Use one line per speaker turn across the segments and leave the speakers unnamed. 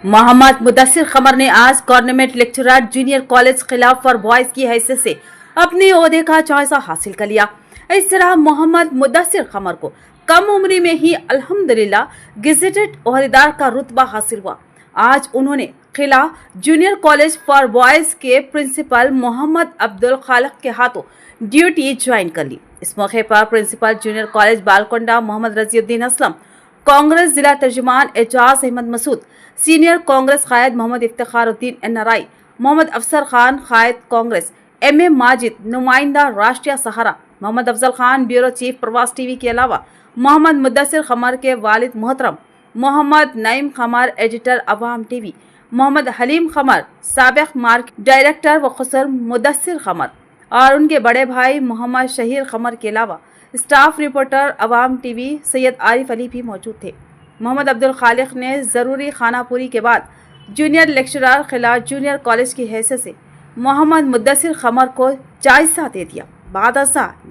मोहम्मद मुदस्सिर खमर ने आज government lecturer junior college खिलाफ फॉर बॉयज की हैसियत से अपने ओहदे का जायजा हासिल कर लिया। इस तरह मोहम्मद मुदस्सिर खमर को कम उम्र में ही अल्हम्दुलिल्लाह गेजेटेड ओहदेदार का रुतबा हासिल हुआ। आज उन्होंने खिला जूनियर कॉलेज फॉर बॉयज के प्रिंसिपल मोहम्मद अब्दुल खालिक के हाथों ड्यूटी ज्वाइन कर ली। इस मौके पर principal junior college Balkonda Mohammed Raziuddin Aslam, Congress जिला तर्जुमान एजाज अहमद मसूद, सीनियर कांग्रेस कायद मोहम्मद इफ्तिखारुद्दीन एनआरआई, मोहम्मद अफसर खान कायद कांग्रेस, एम माजिद नुमाइंदा Rashtriya Sahara, Mohammed Afzal Khan bureau chief Pravasa TV के अलावा मोहम्मद मुदस्सिर खमर के वालिद मोहतरम मोहम्मद नईम खमर एडिटर अवाम टीवी, मोहम्मद हलीम खमर साबिक मार्केट डायरेक्टर व खुसर मुदस्सिर खमर और उनके बड़े भाई मोहम्मद शहीर खमर के अलावा स्टाफ रिपोर्टर अवाम टीवी सैयद आरिफ अली भी मौजूद थे। मोहम्मद अब्दुल खालिक ने ज़रूरी खानापुरी के बाद जूनियर लेक्चरर खिलाफ जूनियर कॉलेज की हैसियत से मोहम्मद मुदस्सिर खमर को जायजा दे दिया। बाद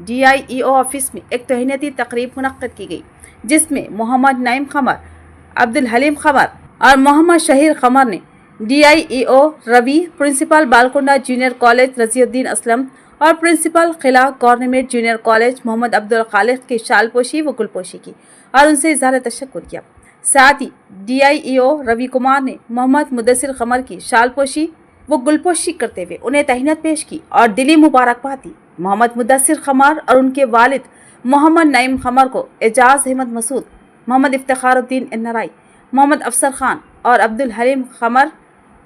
DIEO ऑफिस में एक तोहनीती तकरीब मुनक्किद की गई, जिसमें मोहम्मद नईम खमर, अब्दुल हलीम खमर और मोहम्मद शहीर खमर ने DIEO Ravi, principal Balkonda junior college Raziuddin Aslam और प्रिंसिपल खिला government junior college Mohammed Abdul Khaliq की शालपोशी व गुलपोशी की और उनसे इज़हार तशक्कुर किया। साथ ही DIEO रवि कुमार ने मोहम्मद मुदस्सिर खमर की शालपोशी व गुलपोशी करते हुए उन्हें तहनीत पेश की और दिली मुबारकबाद दी। मोहम्मद मुदस्सिर खमर और उनके वालिद मोहम्मद नईम खमर को एजाज अहमद मसूद, मोहम्मद इफ्तिखारुद्दीन एनआरआई, मोहम्मद अफसर खान और अब्दुल हलीम खमर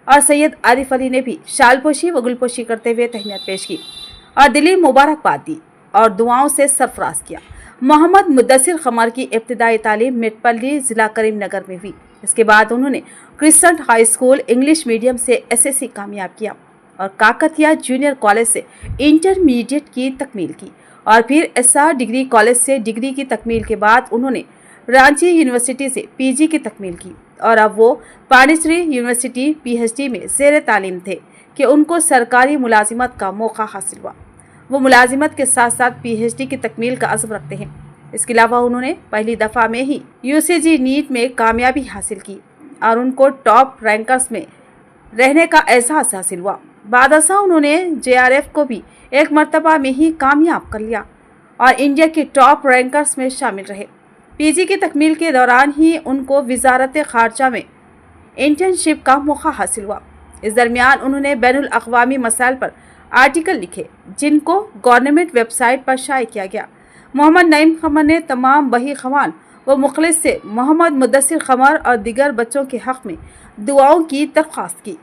और सैयद आरिफ अली ने भी शालपोशी व गुलपोशी करते हुए तहनीत पेश की और दिली मुबारकबाद दी और दुआओं से सरफराज किया। मोहम्मद मुदस्सिर खमर की इब्तिदाई तालीम मेटपल्ली जिला करीम नगर में हुई। इसके बाद उन्होंने क्रिस्टेंट हाई स्कूल इंग्लिश मीडियम से SSC कामयाब किया और काकतिया जूनियर कॉलेज से इंटरमीडिएट की तकमील की और फिर SR डिग्री कॉलेज से डिग्री की तकमील के बाद उन्होंने रांची यूनिवर्सिटी से PG की तकमील की और अब वो पांडिचेरी यूनिवर्सिटी PhD में ज़ेर तालीम थे कि उनको सरकारी मुलाजिमत का मौका हासिल हुआ। वो मुलाजिमत के साथ साथ PhD की तकमील का अज़्म रखते हैं। इसके अलावा उन्होंने पहली दफ़ा में ही UCG नीट में कामयाबी हासिल की और उनको टॉप रैंकर्स में रहने का एहसास हासिल हुआ। बादशाह उन्होंने JRF को भी एक मरतबा में ही कामयाब कर लिया और इंडिया के टॉप रैंकर्स में शामिल रहे। PG की तकमील के दौरान ही उनको वजारत खारजा में इंटर्नशिप का मौका हासिल हुआ। इस दरमियान उन्होंने बैनुल अक़वामी मसाइल पर आर्टिकल लिखे, जिनको गवर्नमेंट वेबसाइट पर शाये किया गया। मोहम्मद नईम खमर ने तमाम बही खवान व मुखलिस से मोहम्मद मुदस्सिर खमर और दिगर बच्चों के हक़ में दुआओं की दरख्वास्त की।